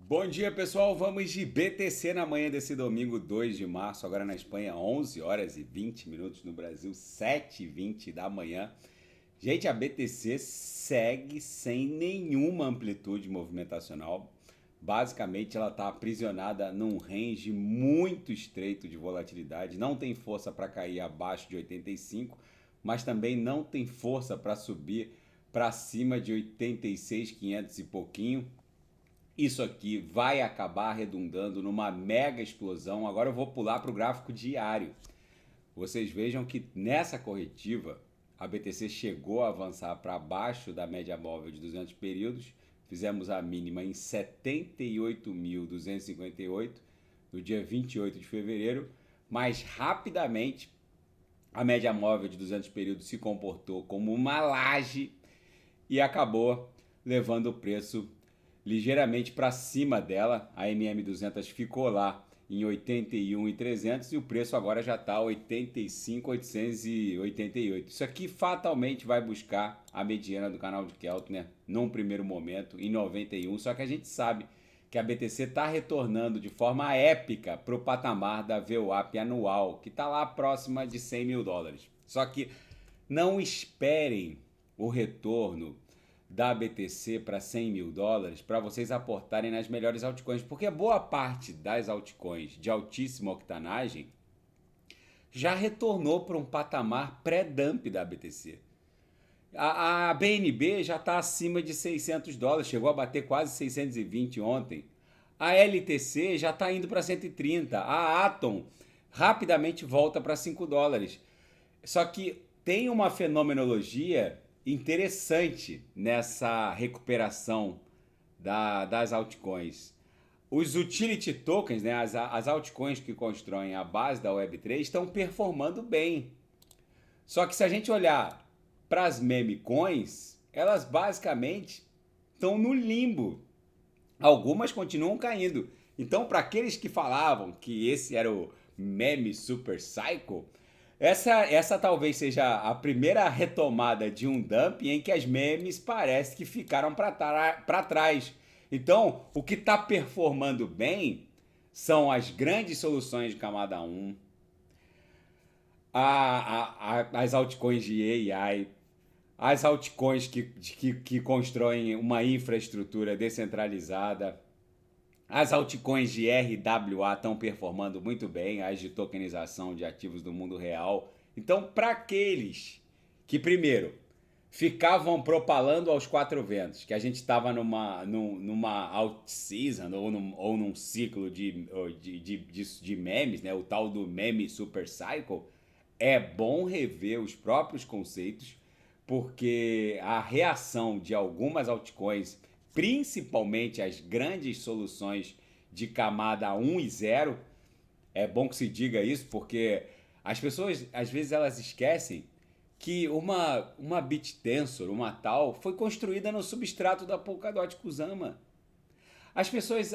Bom dia, pessoal. Vamos de BTC na manhã desse domingo, 2 de março. Agora na Espanha, 11 horas e 20 minutos. No Brasil, 7h20 da manhã. Gente, a BTC segue sem nenhuma amplitude movimentacional. Basicamente, ela está aprisionada num range muito estreito de volatilidade. Não tem força para cair abaixo de 85, mas também não tem força para subir para cima de 86.500 e pouquinho. Isso aqui vai acabar redundando numa mega explosão. Agora eu vou pular para o gráfico diário. Vocês vejam que nessa corretiva a BTC chegou a avançar para baixo da média móvel de 200 períodos. Fizemos a mínima em 78.258 no dia 28 de fevereiro, mas rapidamente a média móvel de 200 períodos se comportou como uma laje e acabou levando o preço ligeiramente para cima dela. A MM200 ficou lá em 81.300 e o preço agora já está 85.888. Isso aqui fatalmente vai buscar a mediana do canal de Keltner num primeiro momento em 91, só que a gente sabe que a BTC está retornando de forma épica para o patamar da VWAP anual, que está lá próxima de 100 mil dólares. Só que não esperem o retorno da BTC para 100 mil dólares para vocês aportarem nas melhores altcoins, porque boa parte das altcoins de altíssima octanagem já retornou para um patamar pré-dump da BTC. A BNB já está acima de 600 dólares, chegou a bater quase 620 ontem. A LTC já está indo para 130. A Atom rapidamente volta para 5 dólares. Só que tem uma fenomenologia interessante nessa recuperação das altcoins. Os utility tokens, né, as altcoins que constroem a base da Web3, estão performando bem. Só que se a gente olhar para as meme coins, elas basicamente estão no limbo. Algumas continuam caindo. Então, para aqueles que falavam que esse era o meme super cycle, essa talvez seja a primeira retomada de um dump em que as memes parece que ficaram para trás. Então, o que está performando bem são as grandes soluções de camada 1, as altcoins de AI, as altcoins que constroem uma infraestrutura descentralizada. As altcoins de RWA estão performando muito bem, as de tokenização de ativos do mundo real. Então, para aqueles que, primeiro, ficavam propalando aos quatro ventos, que a gente estava numa out-season ou num ciclo de memes, né? O tal do meme super cycle, é bom rever os próprios conceitos, porque a reação de algumas altcoins, principalmente as grandes soluções de camada 1 e 0, é bom que se diga isso, porque as pessoas, às vezes, elas esquecem que uma BitTensor, uma tal, foi construída no substrato da Polkadot Kusama. As pessoas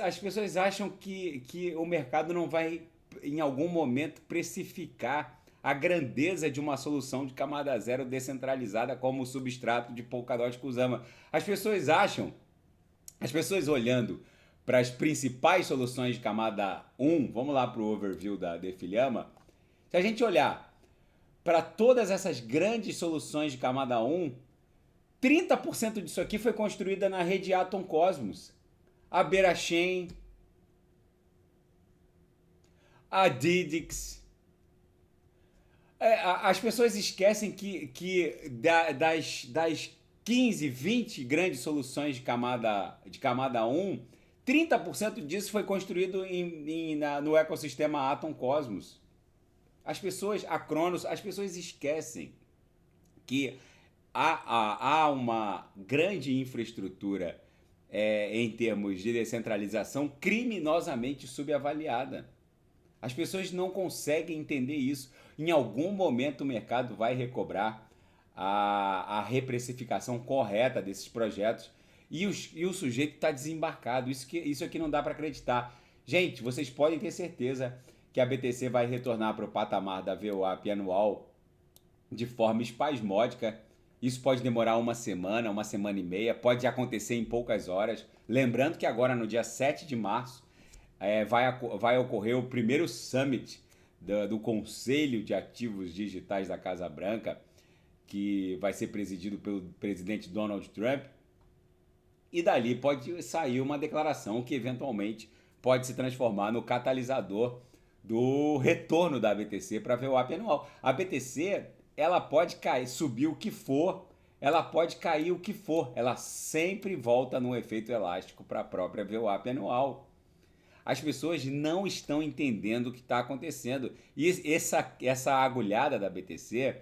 acham que o mercado não vai, em algum momento, precificar a grandeza de uma solução de camada 0 descentralizada como o substrato de Polkadot Kusama. As pessoas olhando para as principais soluções de camada 1, vamos lá para o overview da Defilhama, se a gente olhar para todas essas grandes soluções de camada 1, 30% disso aqui foi construída na rede Atom Cosmos. A Berachain, a Didix. As pessoas esquecem que das 15, 20 grandes soluções de camada 1, 30% disso foi construído no ecossistema Atom Cosmos. A Cronos, as pessoas esquecem que há uma grande infraestrutura em termos de descentralização criminosamente subavaliada. As pessoas não conseguem entender isso. Em algum momento o mercado vai recobrar a reprecificação correta desses projetos e o sujeito está desembarcado. Isso aqui não dá para acreditar. Gente, vocês podem ter certeza que a BTC vai retornar para o patamar da VWAP anual de forma espasmódica Isso pode demorar uma semana e meia, pode acontecer em poucas horas. Lembrando que agora, no dia 7 de março, vai ocorrer o primeiro summit do Conselho de Ativos Digitais da Casa Branca, que vai ser presidido pelo presidente Donald Trump. E dali pode sair uma declaração que eventualmente pode se transformar no catalisador do retorno da BTC para a VWAP anual. A BTC, ela pode cair, subir o que for, ela pode cair o que for, ela sempre volta num efeito elástico para a própria VWAP anual. As pessoas não estão entendendo o que está acontecendo. E essa agulhada da BTC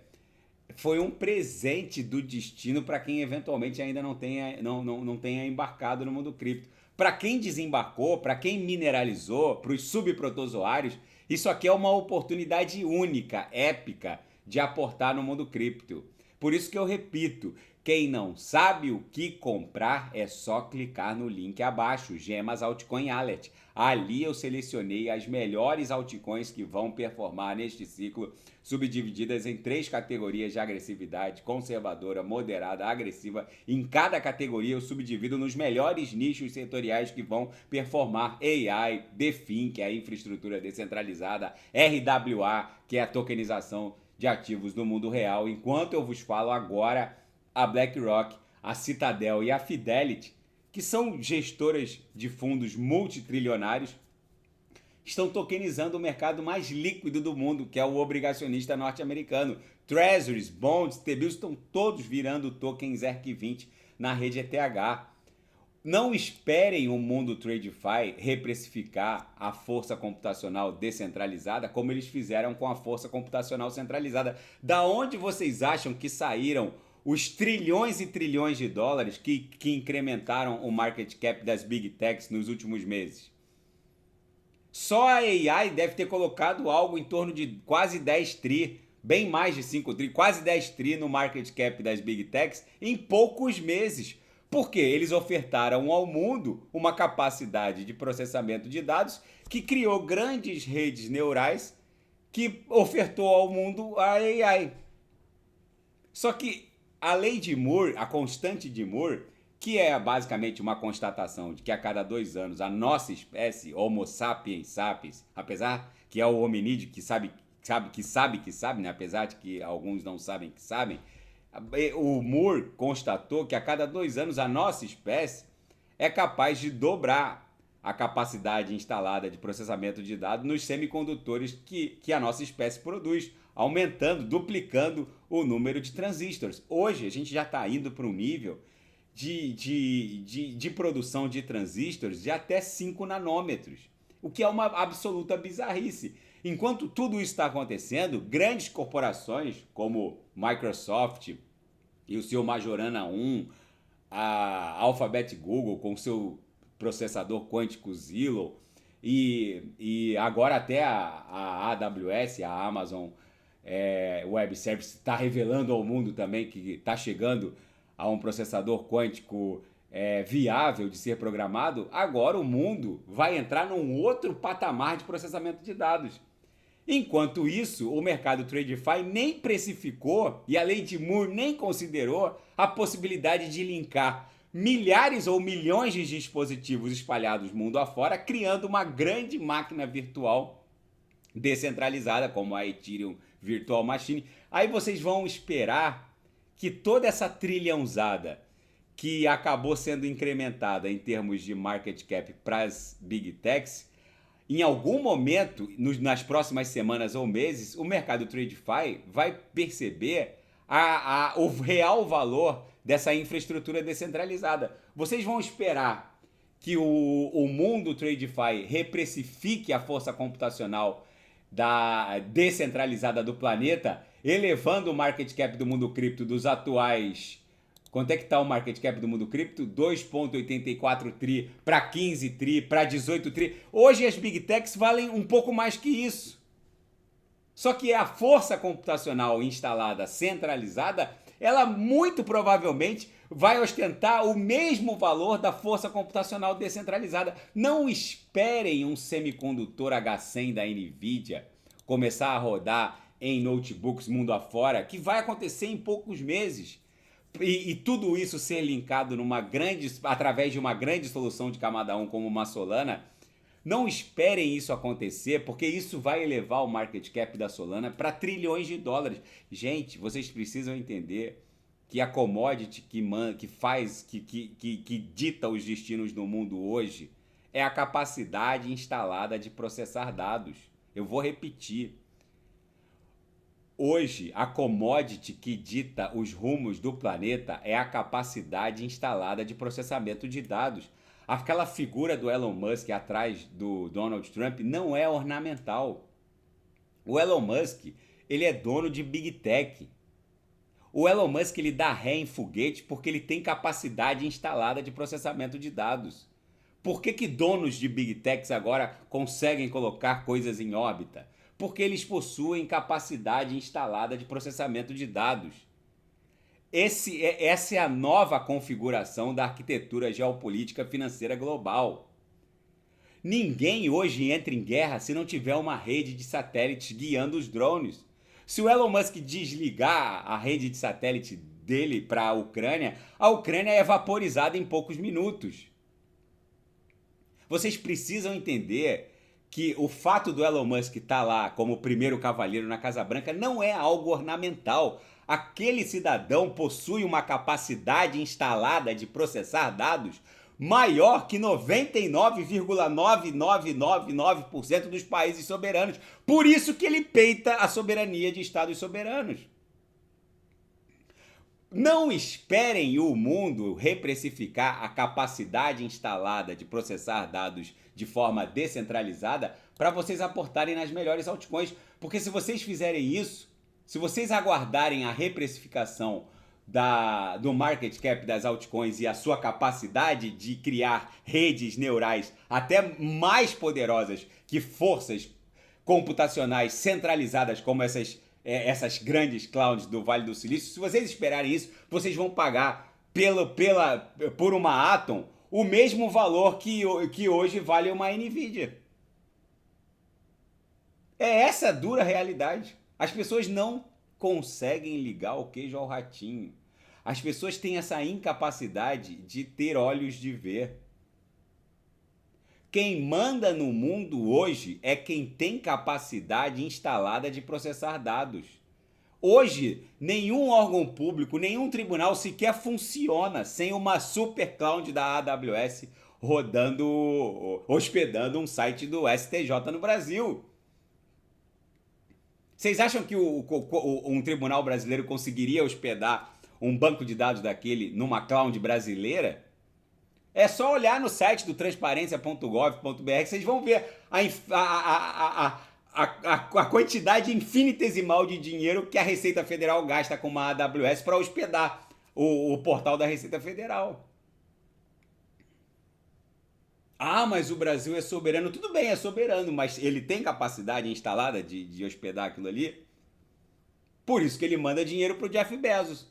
foi um presente do destino para quem eventualmente ainda não tenha embarcado no mundo cripto. Para quem desembarcou, para quem mineralizou, para os subprotozoários, isso aqui é uma oportunidade única, épica, de aportar no mundo cripto. Por isso que eu repito, quem não sabe o que comprar é só clicar no link abaixo, Gemas Altcoin Alert. Ali eu selecionei as melhores altcoins que vão performar neste ciclo, subdivididas em 3 categorias de agressividade: conservadora, moderada, agressiva. Em cada categoria eu subdivido nos melhores nichos setoriais que vão performar: AI, DeFi, que é a infraestrutura descentralizada, RWA, que é a tokenização de ativos no mundo real. Enquanto eu vos falo agora, a BlackRock, a Citadel e a Fidelity, que são gestoras de fundos multitrilionários, estão tokenizando o mercado mais líquido do mundo, que é o obrigacionista norte-americano. Treasuries, bonds, T-bills estão todos virando tokens ERC20 na rede ETH. Não esperem o mundo TradeFi reprecificar a força computacional descentralizada como eles fizeram com a força computacional centralizada. Da onde vocês acham que saíram os trilhões e trilhões de dólares que incrementaram o market cap das Big Techs nos últimos meses? Só a AI deve ter colocado algo em torno de quase 10 tri, bem mais de 5 tri, quase 10 tri no market cap das Big Techs em poucos meses. Porque eles ofertaram ao mundo uma capacidade de processamento de dados que criou grandes redes neurais que ofertou ao mundo a AI. Só que a lei de Moore, a constante de Moore, que é basicamente uma constatação de que a cada 2 anos a nossa espécie, Homo sapiens sapiens, apesar que é o hominídeo que sabe, né? Apesar de que alguns não sabem que sabem, o Moore constatou que a cada 2 anos a nossa espécie é capaz de dobrar a capacidade instalada de processamento de dados nos semicondutores que a nossa espécie produz, aumentando, duplicando o número de transistores. Hoje a gente já está indo para um nível de produção de transistores de até 5 nanômetros, o que é uma absoluta bizarrice. Enquanto tudo isso está acontecendo, grandes corporações como Microsoft e o seu Majorana 1, a Alphabet Google com seu processador quântico Zillow e agora até a AWS, a Amazon Web Services, está revelando ao mundo também que está chegando a um processador quântico viável de ser programado. Agora o mundo vai entrar num outro patamar de processamento de dados. Enquanto isso, o mercado TradeFi nem precificou e a lei de Moore nem considerou a possibilidade de linkar milhares ou milhões de dispositivos espalhados mundo afora, criando uma grande máquina virtual descentralizada, como a Ethereum Virtual Machine. Aí vocês vão esperar que toda essa trilhãozada que acabou sendo incrementada em termos de market cap para as Big Techs, em algum momento, nas próximas semanas ou meses, o mercado TradeFi vai perceber o real valor dessa infraestrutura descentralizada. Vocês vão esperar que o mundo TradeFi reprecifique a força computacional descentralizada do planeta, elevando o market cap do mundo cripto dos atuais... Quanto é que está o market cap do mundo cripto? 2,84 tri para 15 tri, para 18 tri. Hoje as Big Techs valem um pouco mais que isso. Só que a força computacional instalada, centralizada, ela muito provavelmente vai ostentar o mesmo valor da força computacional descentralizada. Não esperem um semicondutor H100 da NVIDIA começar a rodar em notebooks mundo afora, que vai acontecer em poucos meses. e tudo isso ser linkado através de uma grande solução de camada 1 como uma Solana, não esperem isso acontecer, porque isso vai elevar o market cap da Solana para trilhões de dólares. Gente, vocês precisam entender que a commodity que dita os destinos do mundo hoje é a capacidade instalada de processar dados. Eu vou repetir. Hoje, a commodity que dita os rumos do planeta é a capacidade instalada de processamento de dados. Aquela figura do Elon Musk atrás do Donald Trump não é ornamental. O Elon Musk, ele é dono de Big Tech. O Elon Musk, ele dá ré em foguete porque ele tem capacidade instalada de processamento de dados. Por que donos de Big Techs agora conseguem colocar coisas em órbita? Porque eles possuem capacidade instalada de processamento de dados. Essa é a nova configuração da arquitetura geopolítica financeira global. Ninguém hoje entra em guerra se não tiver uma rede de satélites guiando os drones. Se o Elon Musk desligar a rede de satélite dele para a Ucrânia é vaporizada em poucos minutos. Vocês precisam entender que o fato do Elon Musk estar lá como primeiro cavalheiro na Casa Branca não é algo ornamental. Aquele cidadão possui uma capacidade instalada de processar dados maior que 99,9999% dos países soberanos. Por isso que ele peita a soberania de estados soberanos. Não esperem o mundo reprecificar a capacidade instalada de processar dados de forma descentralizada para vocês aportarem nas melhores altcoins. Porque se vocês fizerem isso, se vocês aguardarem a reprecificação do market cap das altcoins e a sua capacidade de criar redes neurais até mais poderosas que forças computacionais centralizadas como essas grandes clouds do Vale do Silício, se vocês esperarem isso, vocês vão pagar por uma Atom o mesmo valor que hoje vale uma Nvidia. É essa a dura realidade. As pessoas não conseguem ligar o queijo ao ratinho. As pessoas têm essa incapacidade de ter olhos de ver. Quem manda no mundo hoje é quem tem capacidade instalada de processar dados. Hoje, nenhum órgão público, nenhum tribunal sequer funciona sem uma super cloud da AWS hospedando um site do STJ no Brasil. Vocês acham que um tribunal brasileiro conseguiria hospedar um banco de dados daquele numa cloud brasileira? É só olhar no site do transparência.gov.br que vocês vão ver a quantidade infinitesimal de dinheiro que a Receita Federal gasta com uma AWS para hospedar o portal da Receita Federal. Ah, mas o Brasil é soberano. Tudo bem, é soberano, mas ele tem capacidade instalada de hospedar aquilo ali? Por isso que ele manda dinheiro para o Jeff Bezos.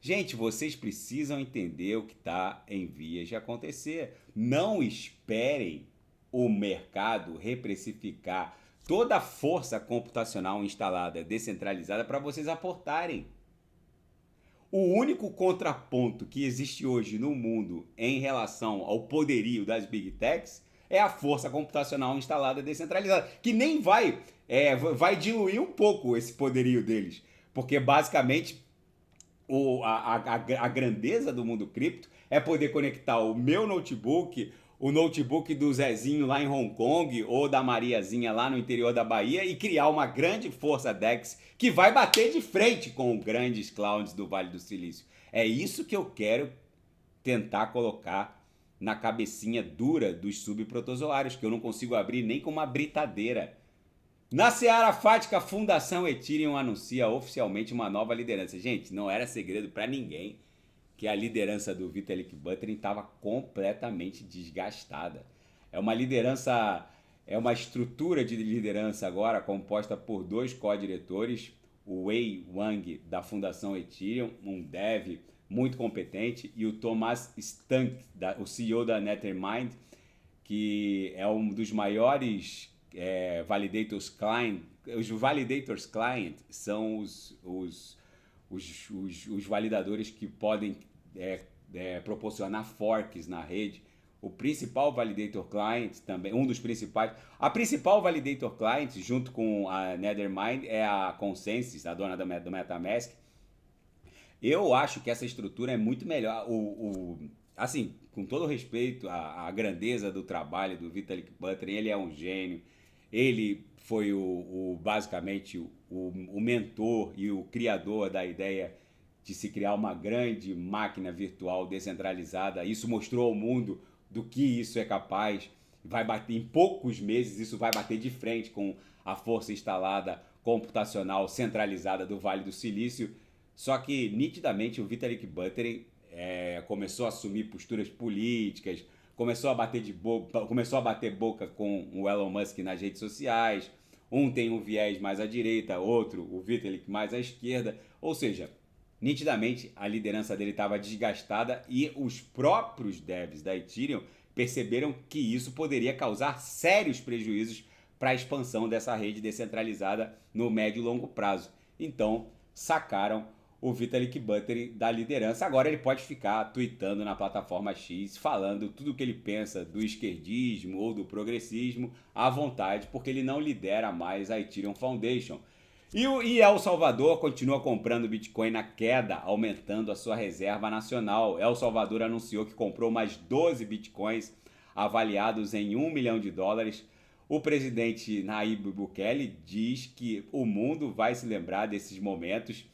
Gente, vocês precisam entender o que está em vias de acontecer. Não esperem o mercado reprecificar toda a força computacional instalada, descentralizada, para vocês aportarem. O único contraponto que existe hoje no mundo em relação ao poderio das Big Techs é a força computacional instalada descentralizada, que nem vai diluir um pouco esse poderio deles, porque basicamente a grandeza do mundo cripto é poder conectar o meu notebook, o notebook do Zezinho lá em Hong Kong ou da Mariazinha lá no interior da Bahia e criar uma grande força DEX que vai bater de frente com grandes clouds do Vale do Silício. É isso que eu quero tentar colocar na cabecinha dura dos subprotozoários, que eu não consigo abrir nem com uma britadeira. Na Seara Fática, a Fundação Ethereum anuncia oficialmente uma nova liderança. Gente, não era segredo para ninguém que a liderança do Vitalik Buterin estava completamente desgastada. É uma estrutura de liderança agora composta por 2 co-diretores, o Wei Wang da Fundação Ethereum, um dev muito competente, e o Thomas Stank, o CEO da Nethermind, que é um dos maiores validators client. Os validators client são os os validadores que podem proporcionar forks na rede. O principal validator client também, um dos principais. A principal validator client, junto com a Nethermind, é a Consensus, a dona do MetaMask. Eu acho que essa estrutura é muito melhor. Assim, com todo respeito à grandeza do trabalho do Vitalik Buterin, ele é um gênio. Ele foi basicamente o mentor e o criador da ideia de se criar uma grande máquina virtual descentralizada. Isso mostrou ao mundo do que isso é capaz. Vai bater em poucos meses, isso vai bater de frente com a força instalada computacional centralizada do Vale do Silício. Só que, nitidamente, o Vitalik Buterin começou a assumir posturas políticas, começou a bater boca com o Elon Musk nas redes sociais. Um tem um viés mais à direita, outro, o Vitalik, mais à esquerda. Ou seja, nitidamente a liderança dele estava desgastada e os próprios devs da Ethereum perceberam que isso poderia causar sérios prejuízos para a expansão dessa rede descentralizada no médio e longo prazo. Então, sacaram o Vitalik Buterin da liderança. Agora ele pode ficar tweetando na plataforma X, falando tudo o que ele pensa do esquerdismo ou do progressismo à vontade, porque ele não lidera mais a Ethereum Foundation. E El Salvador continua comprando Bitcoin na queda, aumentando a sua reserva nacional. El Salvador anunciou que comprou mais 12 Bitcoins avaliados em $1 milhão. O presidente Nayib Bukele diz que o mundo vai se lembrar desses momentos,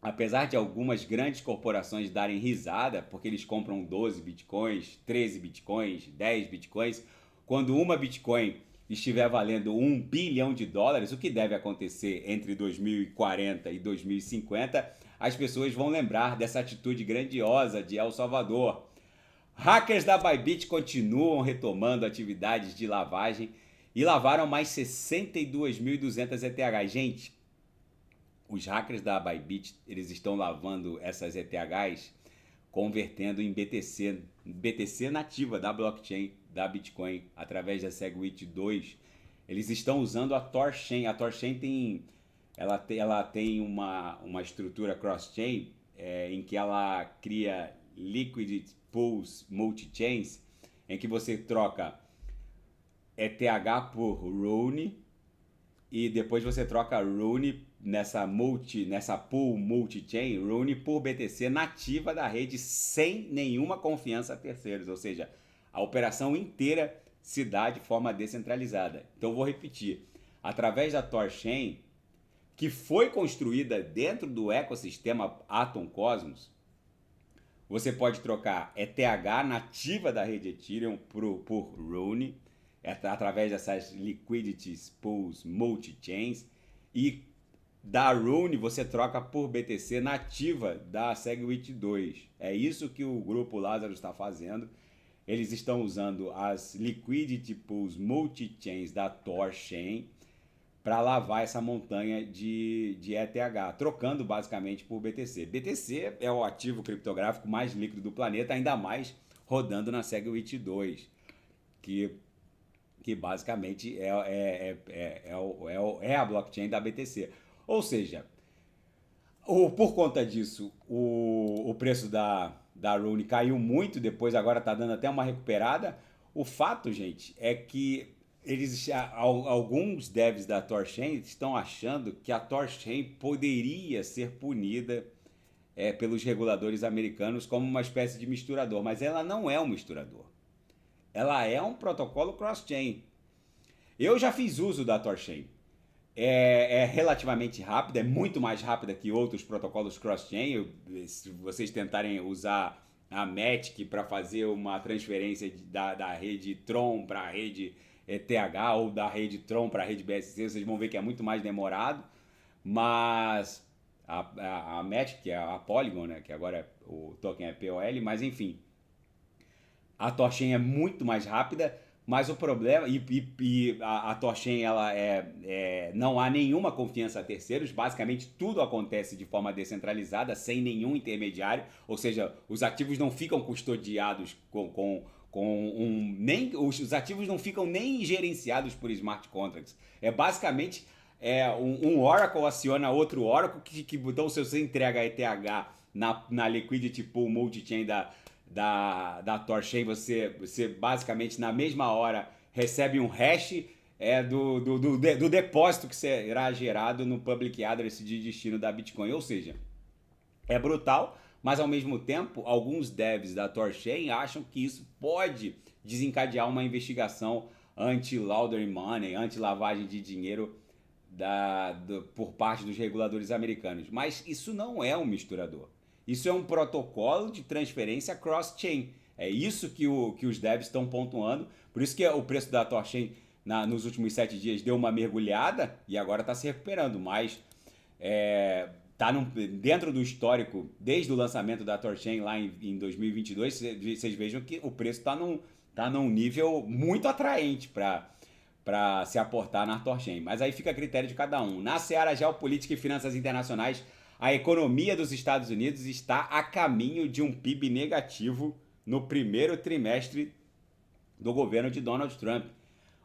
apesar de algumas grandes corporações darem risada, porque eles compram 12 Bitcoins, 13 Bitcoins, 10 Bitcoins. Quando uma Bitcoin estiver valendo $1 bilhão, o que deve acontecer entre 2040 e 2050, as pessoas vão lembrar dessa atitude grandiosa de El Salvador. Hackers da Bybit continuam retomando atividades de lavagem e lavaram mais 62.200 ETH. Gente, os hackers da Bybit, eles estão lavando essas ETHs, convertendo em BTC nativa da blockchain da Bitcoin, através da SegWit 2. Eles estão usando a Torchain. A Torchain tem uma estrutura cross-chain em que ela cria Liquid Pools Multi-Chains, em que você troca ETH por Rune e depois você troca Rune nessa pool multi-chain, Rune por BTC nativa da rede sem nenhuma confiança a terceiros, ou seja, a operação inteira se dá de forma descentralizada. Então vou repetir, através da Torchain, que foi construída dentro do ecossistema Atom Cosmos, você pode trocar ETH nativa da rede Ethereum por Rune, através dessas Liquidities Pools Multi-Chains, e da Rune você troca por BTC nativa da SegWit 2. É isso que o grupo Lazarus está fazendo. Eles estão usando as Liquidity Pools Multi-Chains da Torchain para lavar essa montanha de ETH, trocando basicamente por BTC. BTC é o ativo criptográfico mais líquido do planeta, ainda mais rodando na SegWit 2, que basicamente é a blockchain da BTC. Ou seja, por conta disso, o preço da Rune caiu muito, depois agora está dando até uma recuperada. O fato, gente, é que alguns devs da Torchain estão achando que a Torchain poderia ser punida pelos reguladores americanos como uma espécie de misturador, mas ela não é um misturador. Ela é um protocolo cross-chain. Eu já fiz uso da Torchain. É relativamente rápida, é muito mais rápida que outros protocolos cross-chain. Se vocês tentarem usar a Matic para fazer uma transferência da rede Tron para a rede ETH ou da rede Tron para a rede BSC, vocês vão ver que é muito mais demorado. Mas a Matic, que é a Polygon, né, que agora o token é POL, mas enfim, a Torchain é muito mais rápida. Mas o problema, a Torchain, ela não há nenhuma confiança a terceiros, basicamente tudo acontece de forma descentralizada, sem nenhum intermediário, ou seja, os ativos não ficam custodiados os ativos não ficam nem gerenciados por smart contracts. É basicamente um Oracle aciona outro Oracle, então se você entrega ETH na Liquidity Pool Multichain da Torchain, você basicamente na mesma hora recebe um hash do depósito que será gerado no Public Address de destino da Bitcoin. Ou seja, é brutal, mas ao mesmo tempo, alguns devs da Torchain acham que isso pode desencadear uma investigação anti-laundering money, anti-lavagem de dinheiro por parte dos reguladores americanos. Mas isso não é um misturador. Isso é um protocolo de transferência cross-chain. É isso que os devs estão pontuando. Por isso que o preço da Torchain nos últimos 7 dias deu uma mergulhada e agora está se recuperando. Mas tá dentro do histórico, desde o lançamento da Torchain lá em 2022, vocês vejam que o preço está num nível muito atraente para se aportar na Torchain. Mas aí fica a critério de cada um. Na seara geopolítica e finanças internacionais, a economia dos Estados Unidos está a caminho de um PIB negativo no primeiro trimestre do governo de Donald Trump.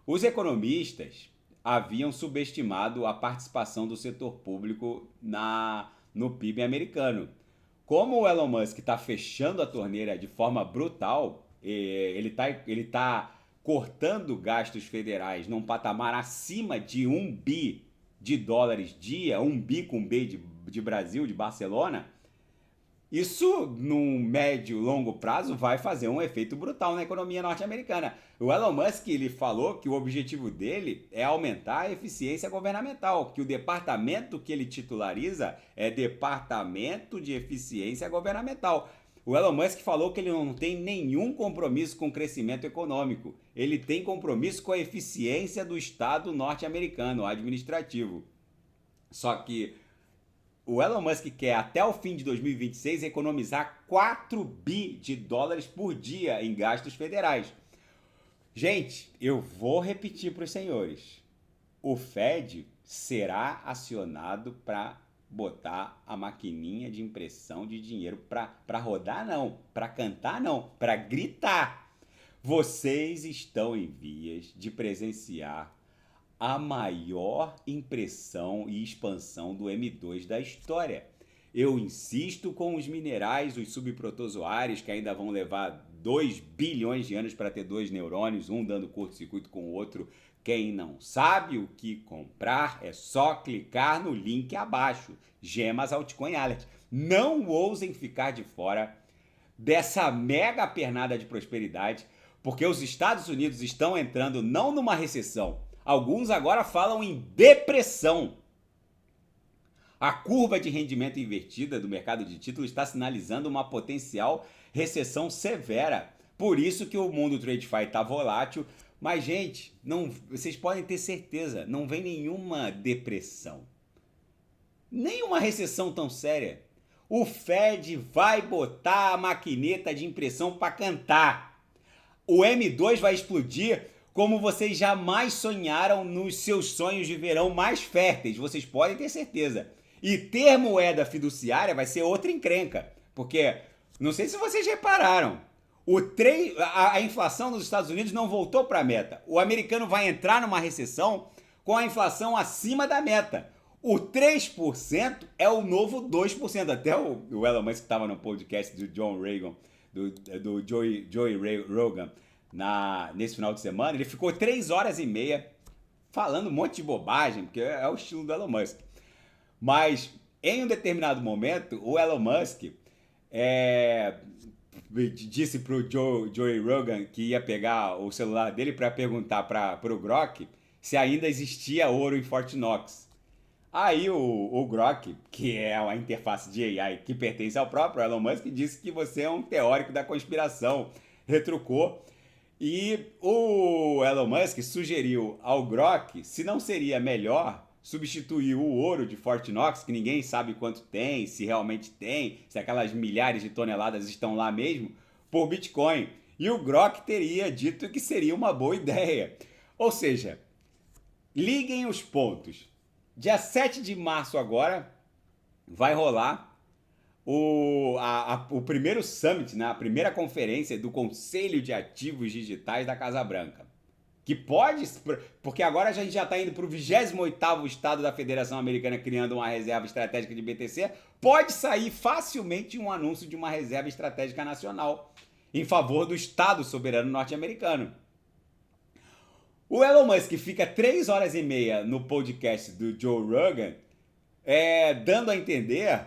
Os economistas haviam subestimado a participação do setor público no PIB americano. Como o Elon Musk está fechando a torneira de forma brutal, ele tá cortando gastos federais num patamar acima de 1 bi de dólares dia, 1 bi com B de Brasil, de Barcelona, isso, num médio e longo prazo, vai fazer um efeito brutal na economia norte-americana. O Elon Musk ele falou que o objetivo dele é aumentar a eficiência governamental, que o departamento que ele titulariza é Departamento de Eficiência Governamental. O Elon Musk falou que ele não tem nenhum compromisso com o crescimento econômico. Ele tem compromisso com a eficiência do Estado norte-americano, administrativo. Só que o Elon Musk quer, até o fim de 2026, economizar 4 bi de dólares por dia em gastos federais. Gente, eu vou repetir para os senhores. O Fed será acionado para botar a maquininha de impressão de dinheiro para rodar, não. Para cantar, não. Para gritar. Vocês estão em vias de presenciar a maior impressão e expansão do M2 da história. Eu insisto com os minerais, os subprotozoários, que ainda vão levar 2 bilhões de anos para ter 2 neurônios, um dando curto-circuito com o outro. Quem não sabe o que comprar é só clicar no link abaixo. Gemas Altcoin Alert. Não ousem ficar de fora dessa mega pernada de prosperidade, porque os Estados Unidos estão entrando não numa recessão. Alguns agora falam em depressão. A curva de rendimento invertida do mercado de títulos está sinalizando uma potencial recessão severa. Por isso que o mundo TradeFi está volátil. Mas, gente, vocês podem ter certeza, não vem nenhuma depressão. Nenhuma recessão tão séria. O Fed vai botar a maquineta de impressão para cantar. O M2 vai explodir como vocês jamais sonharam nos seus sonhos de verão mais férteis. Vocês podem ter certeza. E ter moeda fiduciária vai ser outra encrenca. Porque, não sei se vocês repararam, a inflação nos Estados Unidos não voltou para a meta. O americano vai entrar numa recessão com a inflação acima da meta. O 3% é o novo 2%. Até o Elon Musk que estava no podcast do John Reagan, do Joey Rogan, nesse final de semana, ele ficou 3 horas e meia falando um monte de bobagem, porque é o estilo do Elon Musk. Mas, em um determinado momento, o Elon Musk disse pro Joey Rogan que ia pegar o celular dele para perguntar para o Grok se ainda existia ouro em Fort Knox. Aí o Grok, que é a interface de AI que pertence ao próprio Elon Musk, disse que você é um teórico da conspiração, retrucou. E o Elon Musk sugeriu ao Grok se não seria melhor substituir o ouro de Fort Knox, que ninguém sabe quanto tem, se realmente tem, se aquelas milhares de toneladas estão lá mesmo, por Bitcoin. E o Grok teria dito que seria uma boa ideia. Ou seja, liguem os pontos. Dia 7 de março agora vai rolar o primeiro summit, né? A primeira conferência do Conselho de Ativos Digitais da Casa Branca. que pode, porque agora a gente já está indo para o 28º estado da Federação Americana criando uma reserva estratégica de BTC, pode sair facilmente um anúncio de uma reserva estratégica nacional em favor do Estado soberano norte-americano. O Elon Musk fica 3 horas e meia no podcast do Joe Rogan, dando a entender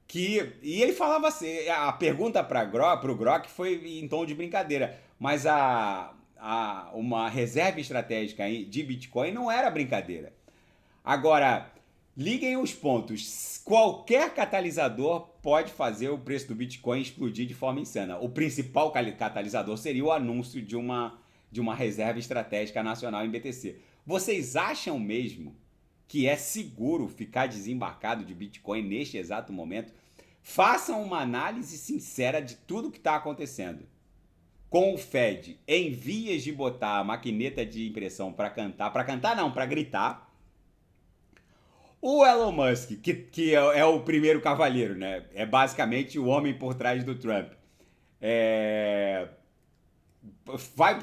que... E ele falava assim, a pergunta pro Grok foi em tom de brincadeira, mas uma reserva estratégica de Bitcoin não era brincadeira. Agora, liguem os pontos. Qualquer catalisador pode fazer o preço do Bitcoin explodir de forma insana. O principal catalisador seria o anúncio de uma reserva estratégica nacional em BTC. Vocês acham mesmo que é seguro ficar desembarcado de Bitcoin neste exato momento? Façam uma análise sincera de tudo que está acontecendo. Com o Fed em vias de botar a maquineta de impressão para gritar. O Elon Musk, que é o primeiro cavaleiro, né? É basicamente o homem por trás do Trump.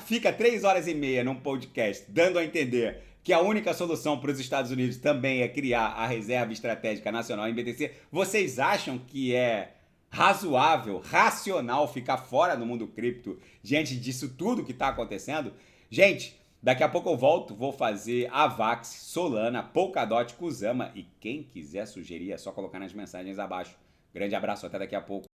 Fica 3 horas e meia num podcast dando a entender que a única solução para os Estados Unidos também é criar a reserva estratégica nacional em BTC. Vocês acham que é razoável, racional ficar fora do mundo cripto diante disso tudo que está acontecendo? Gente, daqui a pouco eu volto, vou fazer Avax, Solana, Polkadot, Kusama e quem quiser sugerir é só colocar nas mensagens abaixo. Grande abraço, até daqui a pouco.